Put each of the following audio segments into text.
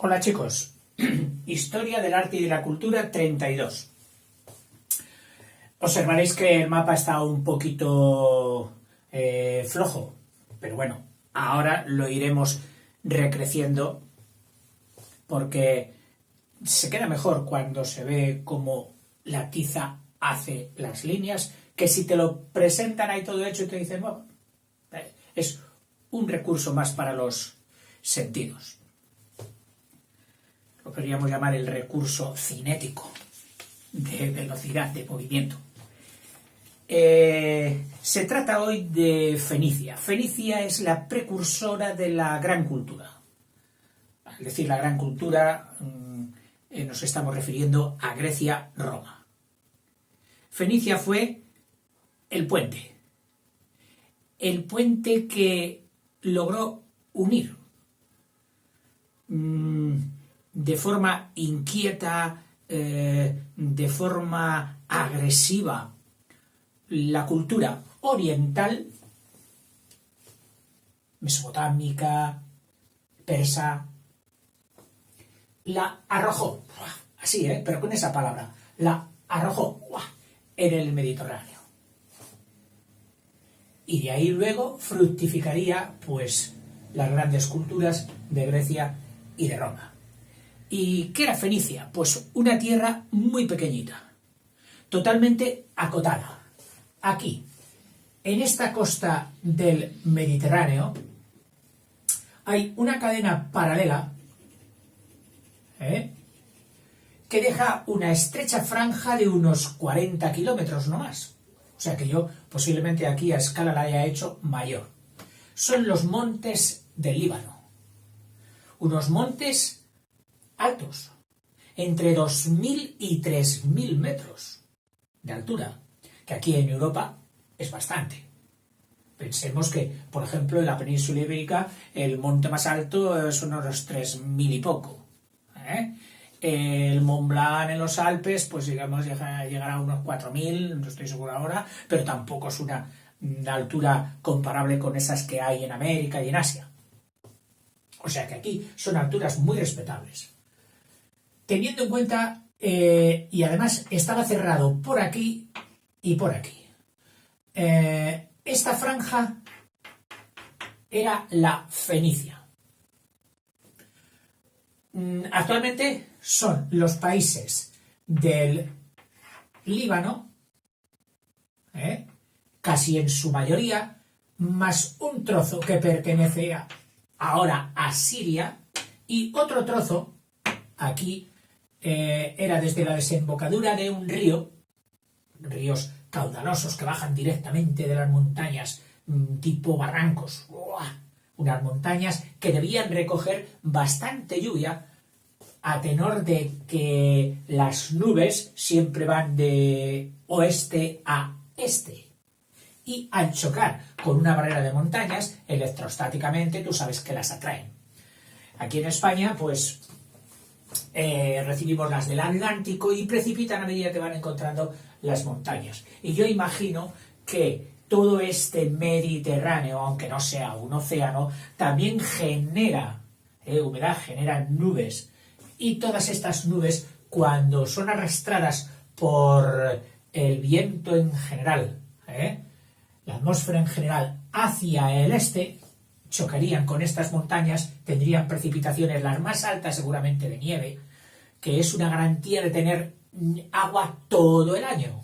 Hola chicos, Historia del Arte y de la Cultura 32. Observaréis que el mapa está un poquito flojo, pero bueno, ahora lo iremos recreciendo porque se queda mejor cuando se ve cómo la tiza hace las líneas, que si te lo presentan ahí todo hecho y te dicen, bueno, es un recurso más para los sentidos. Lo podríamos llamar el recurso cinético de velocidad, de movimiento. Se trata hoy de Fenicia. Fenicia es la precursora de la gran cultura. Al decir la gran cultura, nos estamos refiriendo a Grecia-Roma. Fenicia fue el puente que logró unir de forma inquieta, de forma agresiva, la cultura oriental, mesopotámica, persa, la arrojó, así, pero con esa palabra, la arrojó en el Mediterráneo. Y de ahí luego fructificaría, pues, las grandes culturas de Grecia y de Roma. ¿Y qué era Fenicia? Pues una tierra muy pequeñita, totalmente acotada. Aquí, en esta costa del Mediterráneo, hay una cadena paralela que deja una estrecha franja de unos 40 kilómetros no más. O sea que yo posiblemente aquí a escala la haya hecho mayor. Son los montes del Líbano. Unos montes altos, entre 2.000 y 3.000 metros de altura, que aquí en Europa es bastante. Pensemos que, por ejemplo, en la península ibérica el monte más alto son unos 3.000 y poco. El Mont Blanc en los Alpes, pues digamos, llegará a unos 4.000, no estoy seguro ahora, pero tampoco es una altura comparable con esas que hay en América y en Asia. O sea que aquí son alturas muy respetables. Teniendo en cuenta, y además estaba cerrado por aquí y por aquí. Esta franja era la Fenicia. Actualmente son los países del Líbano, casi en su mayoría, más un trozo que pertenece ahora a Siria y otro trozo aquí era desde la desembocadura de un río, ríos caudalosos que bajan directamente de las montañas, tipo barrancos, unas montañas que debían recoger bastante lluvia, a tenor de que las nubes siempre van de oeste a este. Y al chocar con una barrera de montañas, electrostáticamente tú sabes que las atraen. Aquí en España, pues, recibimos las del Atlántico y precipitan a medida que van encontrando las montañas. Y yo imagino que todo este Mediterráneo, aunque no sea un océano, también genera humedad, genera nubes. Y todas estas nubes, cuando son arrastradas por el viento en general, la atmósfera en general, hacia el este, chocarían con estas montañas, tendrían precipitaciones las más altas seguramente de nieve, que es una garantía de tener agua todo el año.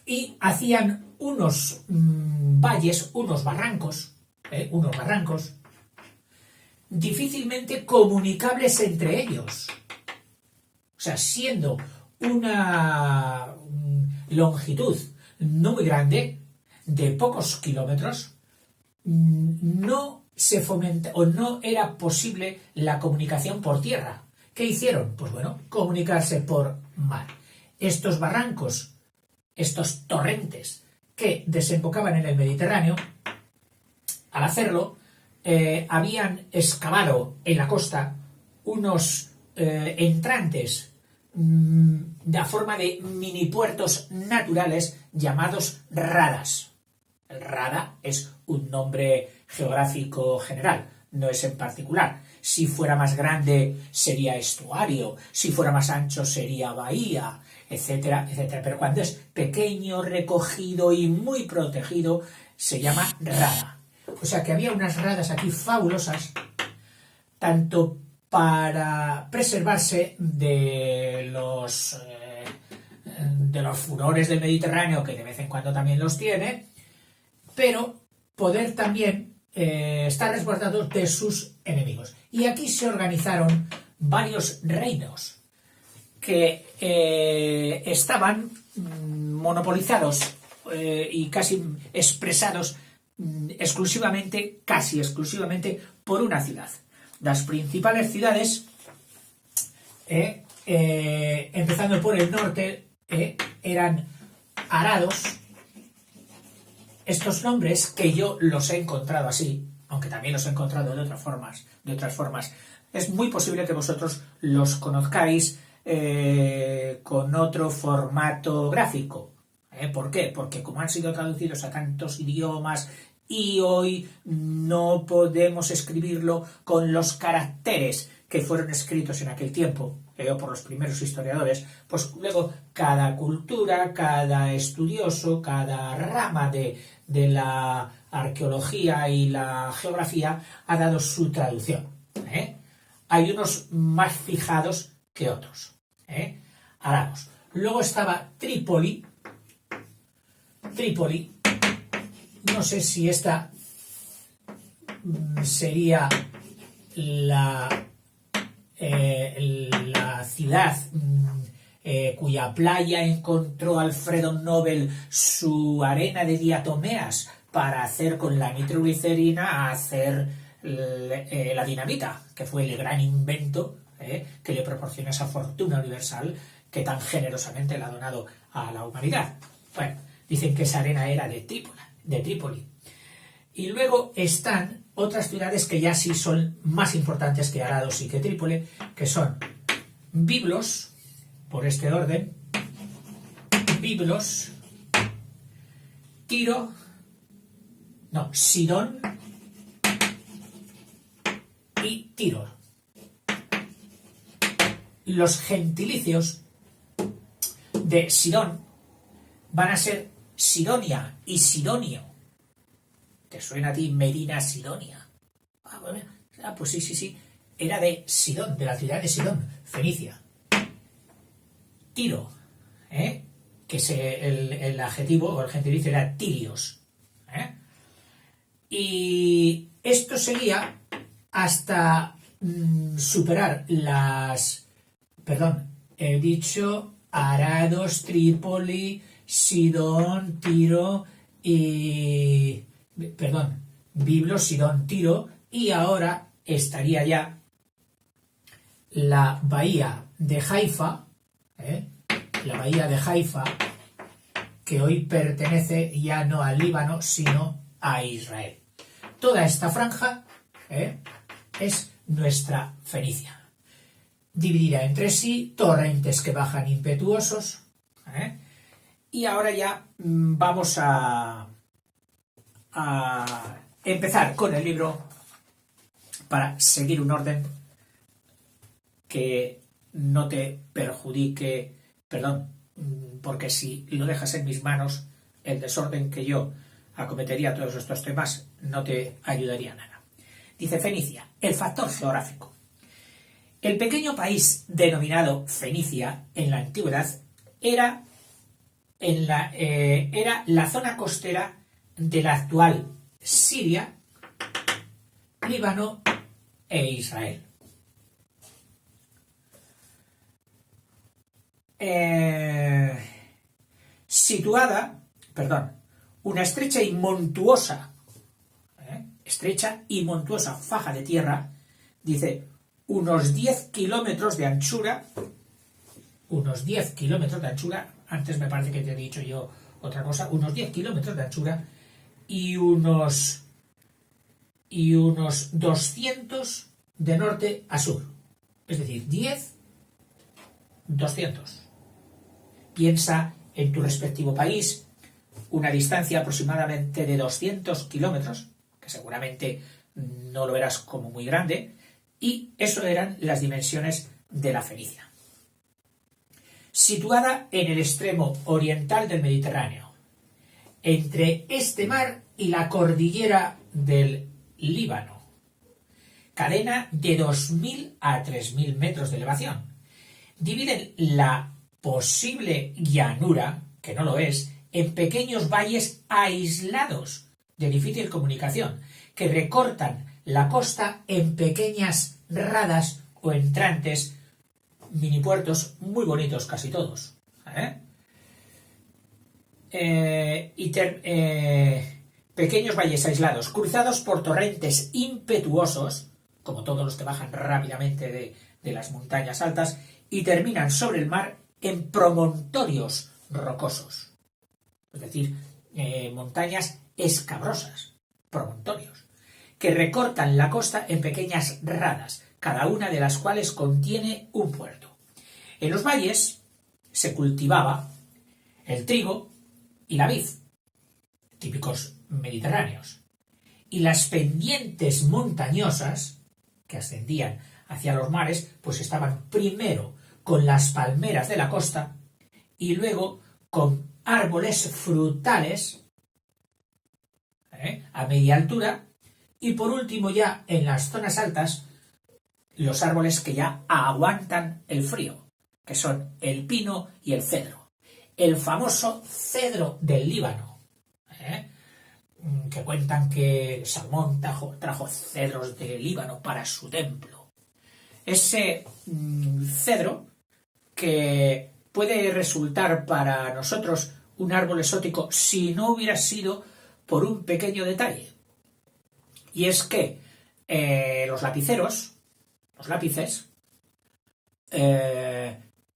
Y hacían unos valles, unos barrancos difícilmente comunicables entre ellos. O sea, siendo una longitud no muy grande, de pocos kilómetros, no se fomenta o no era posible la comunicación por tierra. ¿Qué hicieron? Pues bueno, comunicarse por mar. Estos barrancos, estos torrentes que desembocaban en el Mediterráneo, al hacerlo, habían excavado en la costa unos entrantes de forma de mini puertos naturales llamados radas. El rada es un nombre geográfico general, no es en particular. Si fuera más grande sería estuario, si fuera más ancho sería bahía, etcétera, etcétera. Pero cuando es pequeño, recogido y muy protegido, se llama rada. O sea que había unas radas aquí fabulosas, tanto para preservarse de los furores del Mediterráneo, que de vez en cuando también los tiene, pero poder también estar resguardados de sus enemigos. Y aquí se organizaron varios reinos que estaban monopolizados y casi expresados casi exclusivamente por una ciudad. Las principales ciudades, empezando por el norte, eran arados. Estos nombres, que yo los he encontrado así, aunque también los he encontrado de otras formas, es muy posible que vosotros los conozcáis con otro formato gráfico. ¿Por qué? Porque como han sido traducidos a tantos idiomas y hoy no podemos escribirlo con los caracteres que fueron escritos en aquel tiempo, por los primeros historiadores, pues luego cada cultura, cada estudioso, cada rama de la arqueología y la geografía ha dado su traducción. Hay unos más fijados que otros. Arados. Luego estaba Trípoli. No sé si esta sería la ciudad cuya playa encontró Alfredo Nobel su arena de diatomeas para hacer con la nitroglicerina hacer la dinamita, que fue el gran invento que le proporciona esa fortuna universal que tan generosamente le ha donado a la humanidad. Bueno, dicen que esa arena era de Trípoli. Y luego están otras ciudades que ya sí son más importantes que Arados y que Trípoli, que son Biblos, por este orden, Sidón y Tiro. Los gentilicios de Sidón van a ser Sidonia y Sidonio. ¿Te suena a ti Medina Sidonia? Pues sí. Era de Sidón, de la ciudad de Sidón, Fenicia. Tiro, que es el adjetivo o el gentilicio era Tirios. Y esto seguía hasta superar he dicho Arados, Trípoli, Sidón, Tiro y... Biblos, Sidón, Tiro, y ahora estaría ya la bahía de Haifa, que hoy pertenece ya no al Líbano, sino a Israel. Toda esta franja es nuestra Fenicia. Dividida entre sí, torrentes que bajan impetuosos. Y ahora ya vamos a empezar con el libro para seguir un orden que no te perjudique, porque si lo dejas en mis manos, el desorden que yo acometería todos estos temas no te ayudaría nada. Dice Fenicia, el factor geográfico. El pequeño país denominado Fenicia en la antigüedad era la zona costera de la actual Siria, Líbano e Israel. Una estrecha y montuosa faja de tierra, dice, unos 10 kilómetros de anchura, antes me parece que te he dicho yo otra cosa, unos 10 kilómetros de anchura y unos 200 de norte a sur. Es decir, 10, 200. Piensa en tu respectivo país, una distancia aproximadamente de 200 kilómetros, que seguramente no lo verás como muy grande, y eso eran las dimensiones de la Fenicia. Situada en el extremo oriental del Mediterráneo, entre este mar y la cordillera del Líbano, cadena de 2.000 a 3.000 metros de elevación. Dividen la posible llanura, que no lo es, en pequeños valles aislados de difícil comunicación, que recortan la costa en pequeñas radas o entrantes, mini puertos muy bonitos casi todos. Pequeños valles aislados, cruzados por torrentes impetuosos, como todos los que bajan rápidamente de las montañas altas, y terminan sobre el mar en promontorios rocosos. Es decir, montañas escabrosas, promontorios, que recortan la costa en pequeñas radas, cada una de las cuales contiene un puerto. En los valles se cultivaba el trigo y la vid, típicos mediterráneos, y las pendientes montañosas que ascendían hacia los mares, pues estaban primero con las palmeras de la costa y luego con árboles frutales a media altura, y por último ya en las zonas altas los árboles que ya aguantan el frío, que son el pino y el cedro. El famoso cedro del Líbano, que cuentan que Salomón trajo cedros del Líbano para su templo. Ese cedro, que puede resultar para nosotros un árbol exótico si no hubiera sido por un pequeño detalle, y es que los lápices,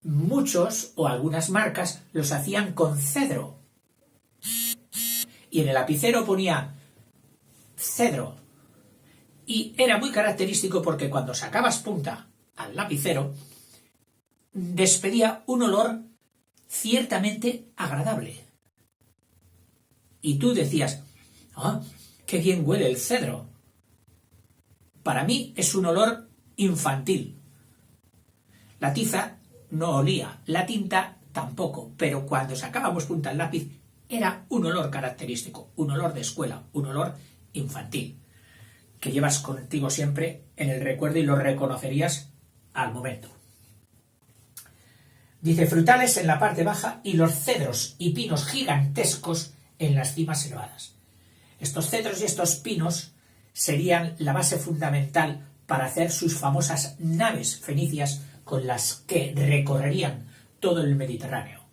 muchos o algunas marcas los hacían con cedro, y en el lapicero ponía cedro, y era muy característico porque cuando sacabas punta al lapicero despedía un olor ciertamente agradable, y tú decías: ¡ah, qué bien huele el cedro! Para mí es un olor infantil. La tiza no olía, la tinta tampoco, pero cuando sacábamos punta al lápiz era un olor característico, un olor de escuela, un olor infantil, que llevas contigo siempre en el recuerdo y lo reconocerías al momento. Dice: frutales en la parte baja y los cedros y pinos gigantescos en las cimas elevadas. Estos cedros y estos pinos serían la base fundamental para hacer sus famosas naves fenicias con las que recorrerían todo el Mediterráneo.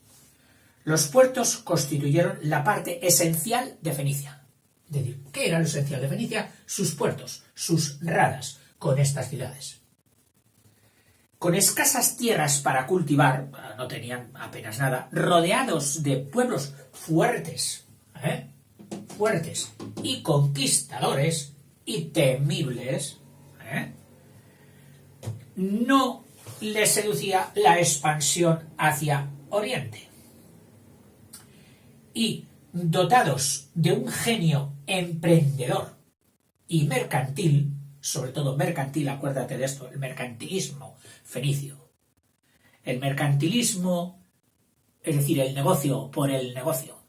Los puertos constituyeron la parte esencial de Fenicia. Es decir, ¿qué era lo esencial de Fenicia? Sus puertos, sus radas con estas ciudades. Con escasas tierras para cultivar, no tenían apenas nada, rodeados de pueblos fuertes y conquistadores y temibles, no les seducía la expansión hacia Oriente. Y dotados de un genio emprendedor y mercantil, sobre todo mercantil, acuérdate de esto, el mercantilismo fenicio. El mercantilismo, es decir, el negocio por el negocio.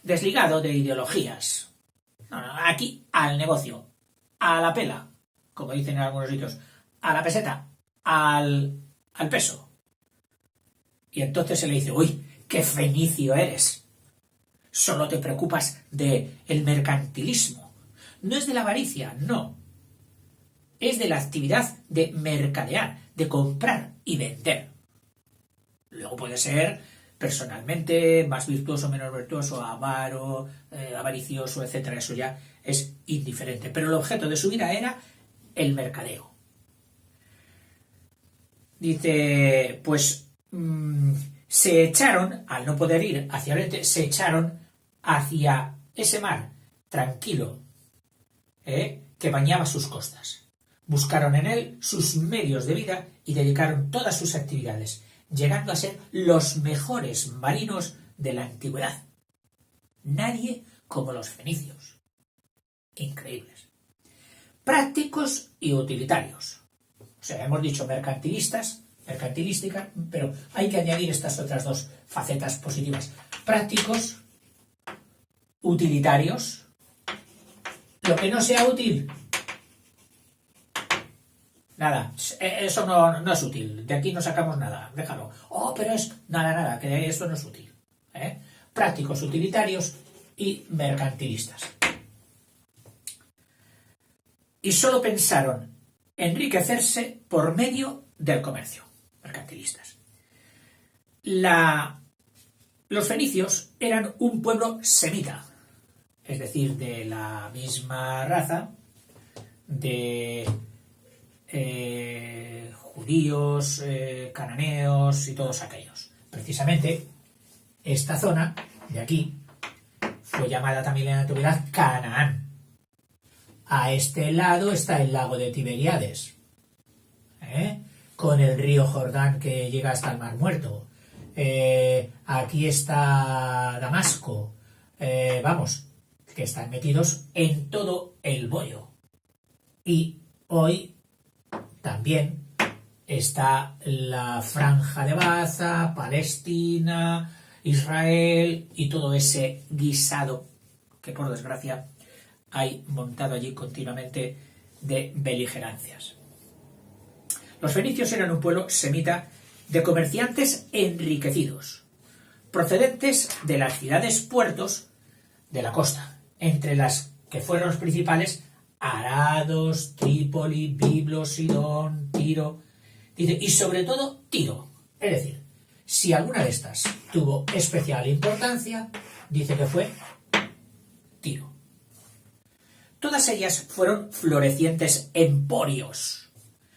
Desligado de ideologías. Aquí al negocio, a la pela, como dicen en algunos sitios, a la peseta, al peso. Y entonces se le dice: uy, qué fenicio eres. Solo te preocupas del mercantilismo. No es de la avaricia, no. Es de la actividad de mercadear, de comprar y vender. Luego puede ser personalmente más virtuoso, menos virtuoso, avaro, avaricioso, etc. Eso ya es indiferente. Pero el objeto de su vida era el mercadeo. Dice, pues se echaron, al no poder ir hacia Oriente, se echaron hacia ese mar tranquilo que bañaba sus costas. Buscaron en él sus medios de vida y dedicaron todas sus actividades, llegando a ser los mejores marinos de la antigüedad. Nadie como los fenicios. Increíbles. Prácticos y utilitarios. O sea, hemos dicho mercantilística, pero hay que añadir estas otras dos facetas positivas. Prácticos, utilitarios. Lo que no sea útil, nada, eso no es útil, de aquí no sacamos nada, déjalo. Oh, pero es nada, que eso no es útil. Prácticos, utilitarios y mercantilistas. Y solo pensaron enriquecerse por medio del comercio, mercantilistas. Los fenicios eran un pueblo semita, es decir, de la misma raza de judíos, cananeos y todos aquellos. Precisamente esta zona de aquí fue llamada también en la antigüedad Canaán. A este lado está el lago de Tiberíades, con el río Jordán que llega hasta el Mar Muerto. Aquí está Damasco. Vamos, que están metidos en todo el bollo. Y hoy también está la Franja de Gaza, Palestina, Israel y todo ese guisado que por desgracia hay montado allí continuamente de beligerancias. Los fenicios eran un pueblo semita de comerciantes enriquecidos, procedentes de las ciudades-puertos de la costa, entre las que fueron los principales Arados, Trípoli, Biblos, Sidón, Tiro, dice, y sobre todo Tiro. Es decir, si alguna de estas tuvo especial importancia, dice que fue Tiro. Todas ellas fueron florecientes emporios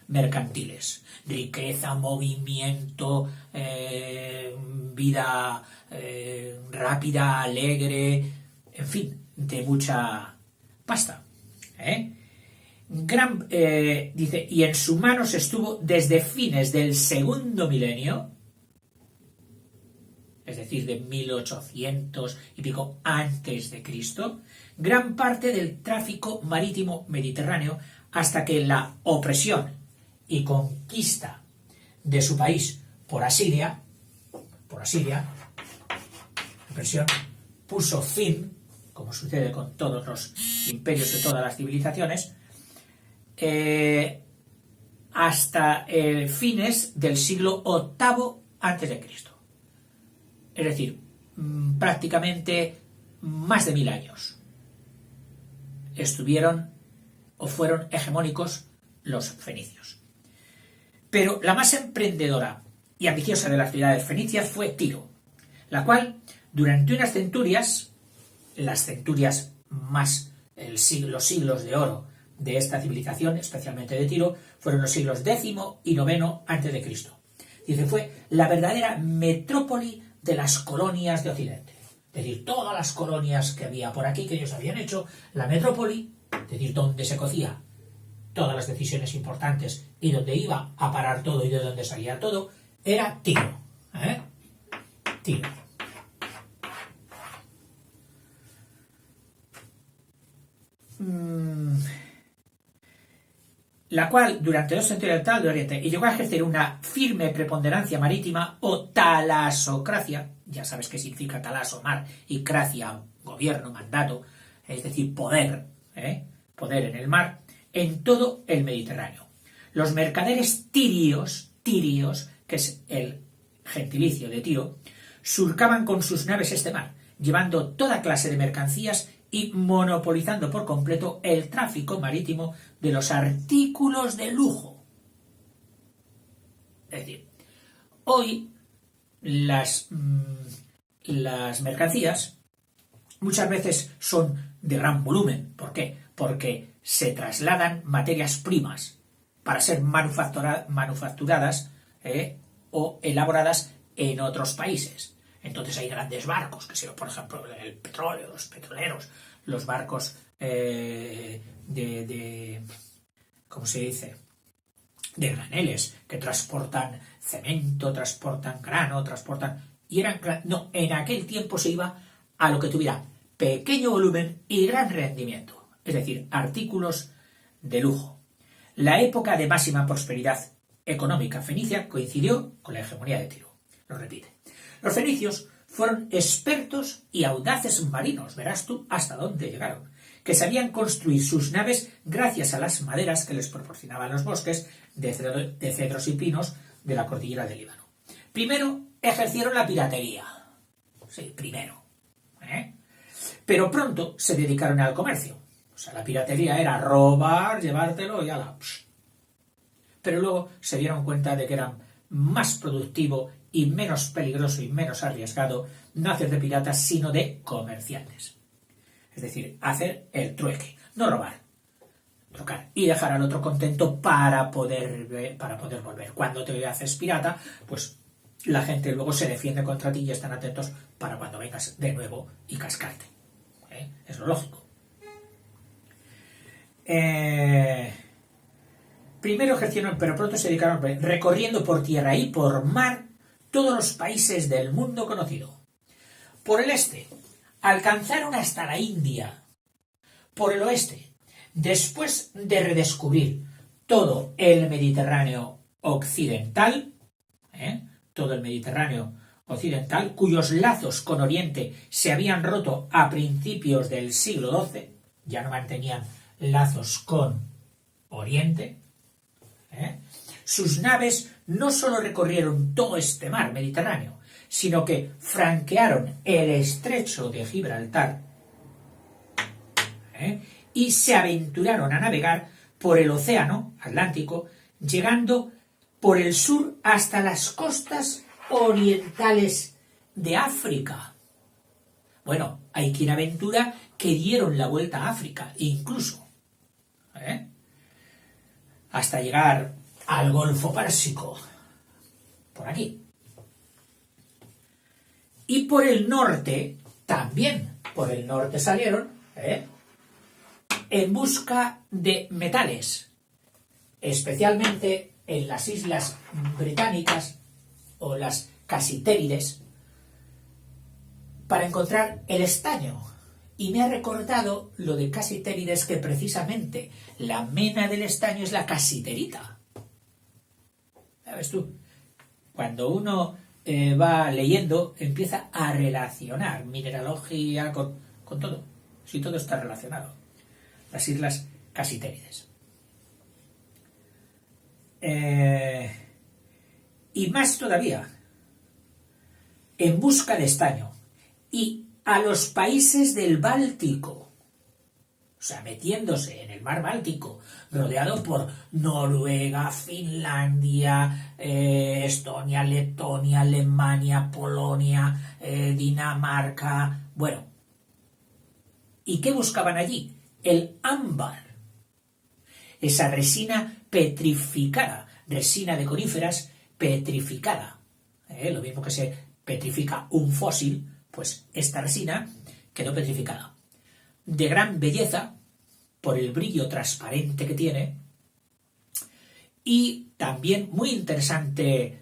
mercantiles, riqueza, movimiento, vida rápida, alegre, en fin, de mucha pasta. Dice, y en sus manos estuvo desde fines del segundo milenio, es decir, de 1800 y pico antes de Cristo, gran parte del tráfico marítimo mediterráneo hasta que la opresión y conquista de su país por Asiria, la opresión puso fin, como sucede con todos los imperios de todas las civilizaciones, hasta fines del siglo VIII antes de Cristo. Es decir, prácticamente más de 1000 años estuvieron o fueron hegemónicos los fenicios. Pero la más emprendedora y ambiciosa de las ciudades fenicias fue Tiro, la cual durante unas centurias, las centurias más los siglos de oro de esta civilización, especialmente de Tiro, fueron los siglos X y IX antes de Cristo. Dice, fue la verdadera metrópoli de las colonias de Occidente. Es decir, todas las colonias que había por aquí, que ellos habían hecho, la metrópoli, es decir, donde se cocía todas las decisiones importantes y donde iba a parar todo y de donde salía todo, era Tiro. Tiro. La cual, durante 2 centurias de Oriente, y llegó a ejercer una firme preponderancia marítima o talasocracia, ya sabes qué significa talaso, mar, y cracia, gobierno, mandato, es decir, poder, poder en el mar, en todo el Mediterráneo. Los mercaderes tirios, que es el gentilicio de Tiro, surcaban con sus naves este mar, llevando toda clase de mercancías y monopolizando por completo el tráfico marítimo de los artículos de lujo. Es decir, hoy las mercancías muchas veces son de gran volumen. ¿Por qué? Porque se trasladan materias primas para ser manufacturadas o elaboradas en otros países. Entonces hay grandes barcos, que son, por ejemplo, el petróleo, los petroleros, los barcos ¿cómo se dice?, de graneles, que transportan cemento, transportan grano, en aquel tiempo se iba a lo que tuviera pequeño volumen y gran rendimiento, es decir, artículos de lujo. La época de máxima prosperidad económica fenicia coincidió con la hegemonía de Tiro. Lo repite. Los fenicios fueron expertos y audaces marinos, verás tú hasta dónde llegaron, que sabían construir sus naves gracias a las maderas que les proporcionaban los bosques de cedros y pinos de la cordillera del Líbano. Primero ejercieron la piratería. Sí, primero. Pero pronto se dedicaron al comercio. O sea, la piratería era robar, llevártelo y ala. Pero luego se dieron cuenta de que era más productivo y menos peligroso y menos arriesgado no hacer de piratas, sino de comerciantes. Es decir, hacer el trueque, no robar, trocar y dejar al otro contento para poder volver. Cuando te haces pirata, pues la gente luego se defiende contra ti y están atentos para cuando vengas de nuevo y cascarte. Es lo lógico. Primero ejercieron, pero pronto se dedicaron recorriendo por tierra y por mar todos los países del mundo conocido. Por el este, alcanzaron hasta la India. Por el oeste, después de redescubrir todo el Mediterráneo occidental, cuyos lazos con Oriente se habían roto a principios del siglo XII, ya no mantenían lazos con Oriente, sus naves no solo recorrieron todo este mar Mediterráneo, sino que franquearon el estrecho de Gibraltar y se aventuraron a navegar por el océano Atlántico, llegando por el sur hasta las costas orientales de África. Bueno, hay quien aventura que dieron la vuelta a África, incluso, hasta llegar al Golfo Pérsico, por aquí. Y por el norte, también por el norte salieron, en busca de metales, especialmente en las islas británicas o las Casitérides, para encontrar el estaño. Y me ha recordado lo de Casitérides, que precisamente la mena del estaño es la casiterita. ¿Sabes tú? Cuando uno va leyendo, empieza a relacionar mineralogía con todo. Sí, todo está relacionado. Las islas Casitérides. Y más todavía, en busca de estaño. Y a los países del Báltico, o sea, metiéndose en el mar Báltico, rodeado por Noruega, Finlandia, Estonia, Letonia, Alemania, Polonia, Dinamarca, bueno. ¿Y qué buscaban allí? El ámbar, esa resina petrificada, resina de coníferas petrificada. Lo mismo que se petrifica un fósil, pues esta resina quedó petrificada. De gran belleza, por el brillo transparente que tiene, y también muy interesante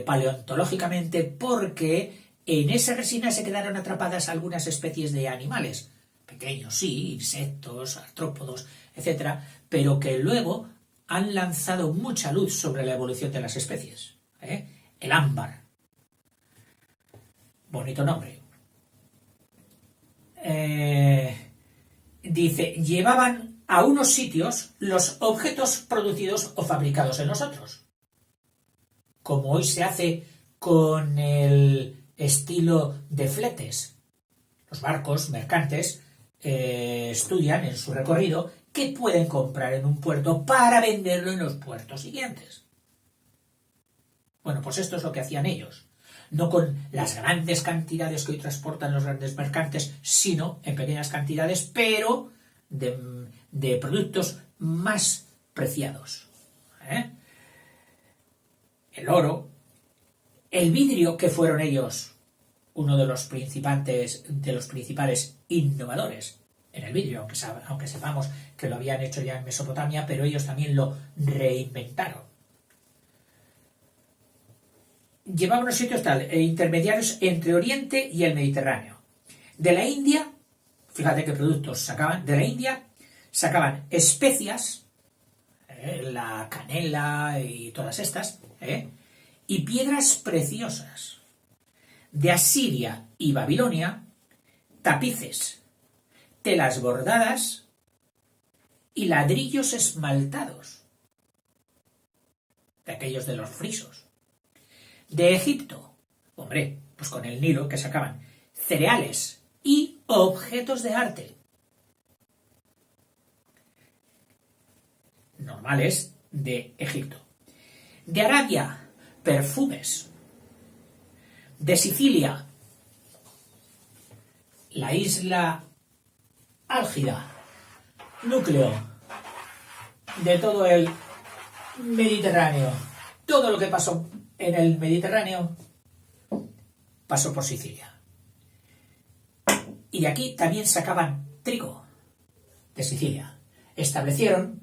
paleontológicamente, porque en esa resina se quedaron atrapadas algunas especies de animales, pequeños sí, insectos, artrópodos, etc., pero que luego han lanzado mucha luz sobre la evolución de las especies. El ámbar. Bonito nombre. Dice, llevaban a unos sitios los objetos producidos o fabricados en los otros. Como hoy se hace con el estilo de fletes. Los barcos mercantes estudian en su recorrido qué pueden comprar en un puerto para venderlo en los puertos siguientes. Bueno, pues esto es lo que hacían ellos. No con las grandes cantidades que hoy transportan los grandes mercantes, sino en pequeñas cantidades, pero de productos más preciados. El oro, el vidrio, que fueron ellos uno de los principales innovadores en el vidrio, aunque sepamos que lo habían hecho ya en Mesopotamia, pero ellos también lo reinventaron. Llevaban unos sitios intermediarios entre Oriente y el Mediterráneo. De la India fíjate qué productos sacaban. De la India sacaban especias, la canela y todas estas, y piedras preciosas. De Asiria y Babilonia, tapices, telas bordadas y ladrillos esmaltados, de aquellos de los frisos. De Egipto, hombre, pues con el Nilo que sacaban cereales y objetos de arte normales de Egipto. De Arabia, perfumes. De Sicilia, la isla álgida, núcleo de todo el Mediterráneo. Todo lo que pasó en el Mediterráneo pasó por Sicilia. Y de aquí también sacaban trigo de Sicilia. Establecieron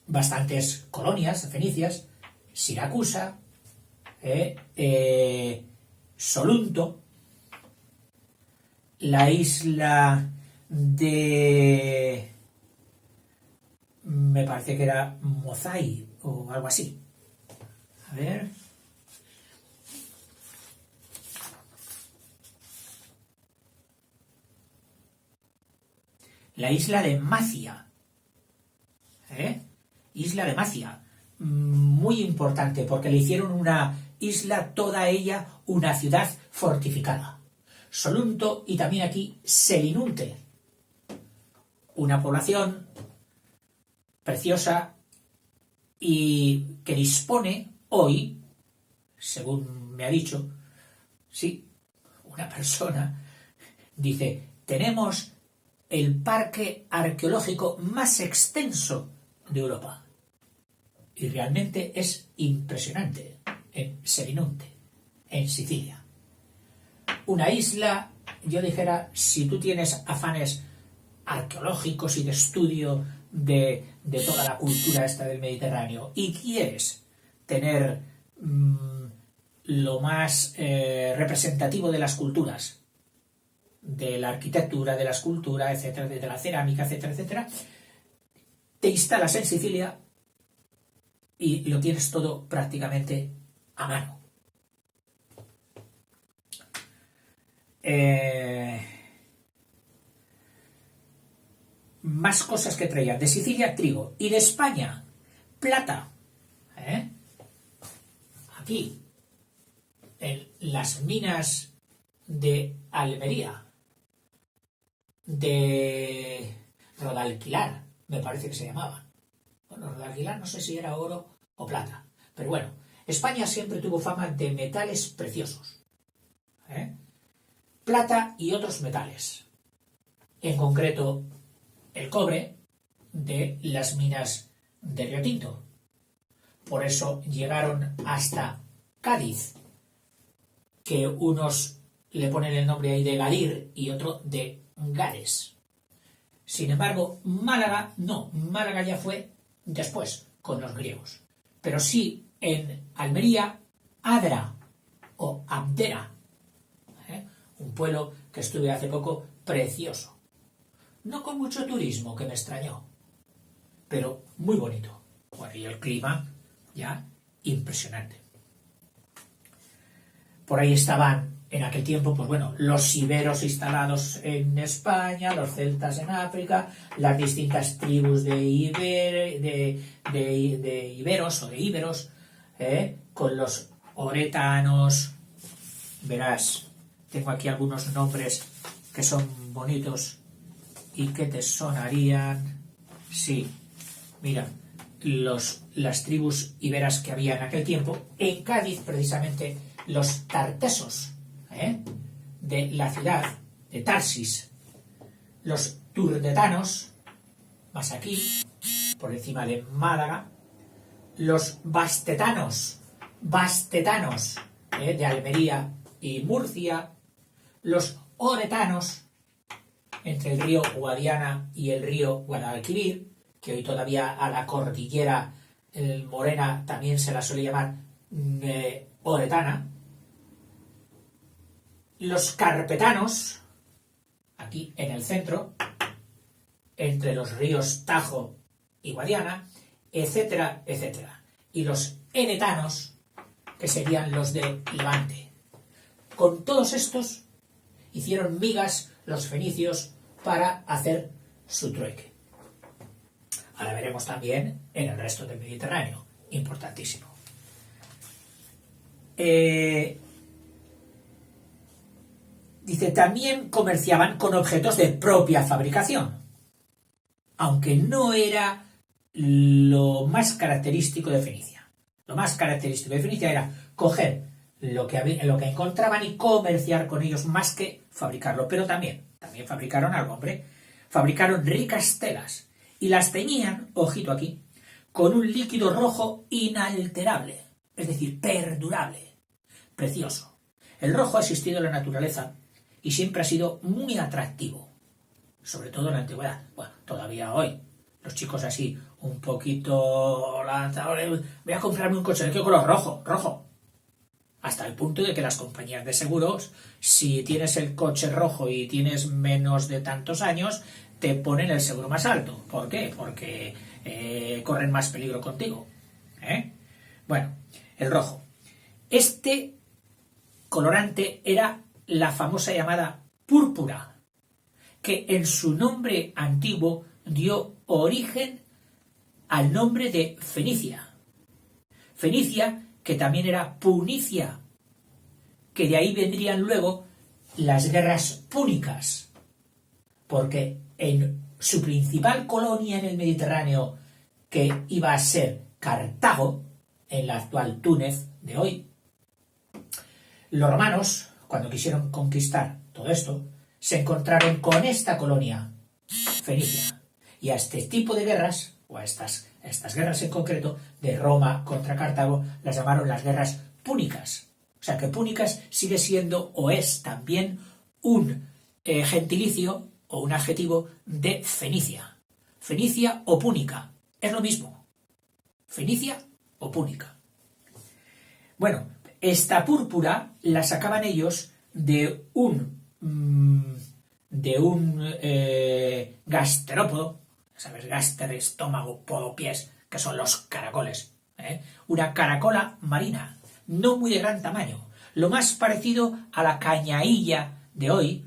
bastantes colonias fenicias, Siracusa, Solunto, la isla de... me parece que era Mozai o algo así. A ver... la isla de Macia. Isla de Macia. Muy importante porque le hicieron una isla, toda ella una ciudad fortificada. Solunto y también aquí Selinunte. Una población preciosa y que dispone hoy, según me ha dicho, sí, una persona, dice, tenemos el parque arqueológico más extenso de Europa. Y realmente es impresionante en Selinunte, en Sicilia. Una isla, yo dijera, si tú tienes afanes arqueológicos y de estudio de toda la cultura esta del Mediterráneo y quieres tener lo más representativo de las culturas, de la arquitectura, de la escultura, etcétera, de la cerámica, etcétera, etcétera, te instalas en Sicilia y lo tienes todo prácticamente a mano. Más cosas que traían. De Sicilia, trigo. Y de España, plata. Aquí, en las minas de Almería, de Rodalquilar, me parece que se llamaban. Bueno, Rodalquilar no sé si era oro o plata. Pero bueno, España siempre tuvo fama de metales preciosos. Plata y otros metales. En concreto, el cobre de las minas de Río Tinto. Por eso llegaron hasta Cádiz, que unos le ponen el nombre ahí de Gadir y otro de Gares. Sin embargo, Málaga no, Málaga ya fue después con los griegos. Pero sí en Almería, Adra o Abdera, un pueblo que estuve hace poco precioso. No con mucho turismo, que me extrañó, pero muy bonito. Bueno, y el clima ya impresionante. Por ahí estaban en aquel tiempo, pues bueno, los iberos instalados en España, los celtas en África, las distintas tribus de iberos o de íberos, con los oretanos. Verás, tengo aquí algunos nombres que son bonitos y que te sonarían. Sí, mira, las tribus iberas que había en aquel tiempo. En Cádiz, precisamente, los tartesos, de la ciudad de Tarsis, los turdetanos, más aquí, por encima de Málaga, los bastetanos, de Almería y Murcia, los oretanos, entre el río Guadiana y el río Guadalquivir, que hoy todavía a la cordillera morena también se la suele llamar oretana, los carpetanos, aquí en el centro, entre los ríos Tajo y Guadiana, etcétera, etcétera. Y los enetanos, que serían los de Levante. Con todos estos hicieron migas los fenicios para hacer su trueque. Ahora veremos también en el resto del Mediterráneo, importantísimo. Dice, también comerciaban con objetos de propia fabricación, aunque no era lo más característico de Fenicia. Lo más característico de Fenicia era coger lo que encontraban y comerciar con ellos más que fabricarlo. Pero también fabricaron algo, hombre. Fabricaron ricas telas y las teñían, ojito aquí, con un líquido rojo inalterable, es decir, perdurable, precioso. El rojo ha existido en la naturaleza y siempre ha sido muy atractivo, sobre todo en la antigüedad. Bueno, todavía hoy. Los chicos así, un poquito lanzadores, voy a comprarme un coche de qué color, rojo. Hasta el punto de que las compañías de seguros, si tienes el coche rojo y tienes menos de tantos años, te ponen el seguro más alto. ¿Por qué? Porque corren más peligro contigo. Bueno, el rojo. Este colorante era la famosa llamada púrpura, que en su nombre antiguo dio origen al nombre de Fenicia. Fenicia, que también era Punicia, que de ahí vendrían luego las guerras púnicas, porque en su principal colonia en el Mediterráneo, que iba a ser Cartago, en la actual Túnez de hoy, los romanos, cuando quisieron conquistar todo esto, se encontraron con esta colonia, Fenicia. Y a este tipo de guerras, o a estas guerras en concreto, de Roma contra Cartago, las llamaron las guerras púnicas. O sea que púnicas sigue siendo o es también un gentilicio o un adjetivo de Fenicia. Fenicia o púnica, es lo mismo. Fenicia o púnica. Bueno, esta púrpura la sacaban ellos de un gasterópodo, ¿sabes? Gáster, estómago, podo, pies, que son los caracoles. Una caracola marina, no muy de gran tamaño, lo más parecido a la cañailla de hoy,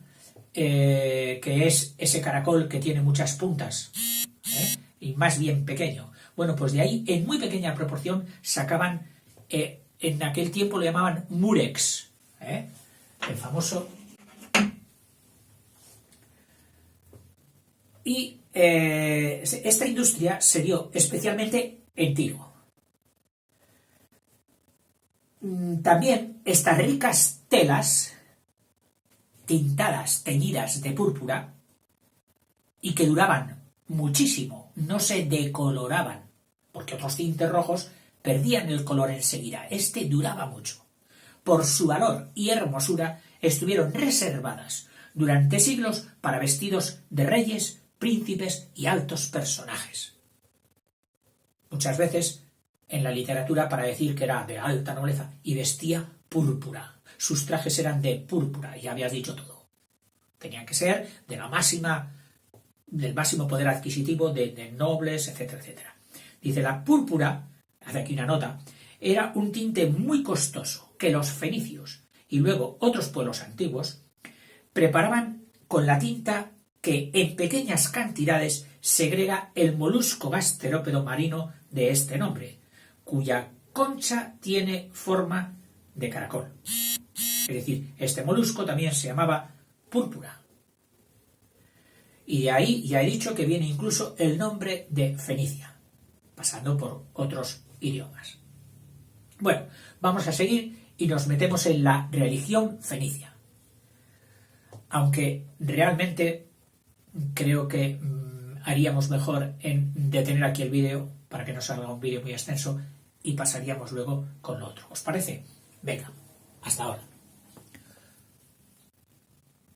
que es ese caracol que tiene muchas puntas, y más bien pequeño. Bueno, pues de ahí, en muy pequeña proporción, sacaban, en aquel tiempo lo llamaban murex, el famoso. Y esta industria se dio especialmente en Tiro. También estas ricas telas tintadas, teñidas de púrpura, y que duraban muchísimo, no se decoloraban, porque otros tintes rojos perdían el color enseguida. Este duraba mucho. Por su valor y hermosura estuvieron reservadas durante siglos para vestidos de reyes, príncipes y altos personajes. Muchas veces en la literatura para decir que era de alta nobleza y vestía púrpura. Sus trajes eran de púrpura, ya habías dicho todo. Tenían que ser de del máximo poder adquisitivo de nobles, etcétera, etcétera. Dice, la púrpura, hace aquí una nota, era un tinte muy costoso que los fenicios y luego otros pueblos antiguos preparaban con la tinta que en pequeñas cantidades segrega el molusco gasterópodo marino de este nombre, cuya concha tiene forma de caracol. Es decir, este molusco también se llamaba púrpura. Y de ahí ya he dicho que viene incluso el nombre de Fenicia, pasando por otros idiomas. Bueno, vamos a seguir y nos metemos en la religión fenicia. Aunque realmente creo que haríamos mejor en detener aquí el vídeo para que no salga un vídeo muy extenso y pasaríamos luego con lo otro. ¿Os parece? Venga, hasta ahora.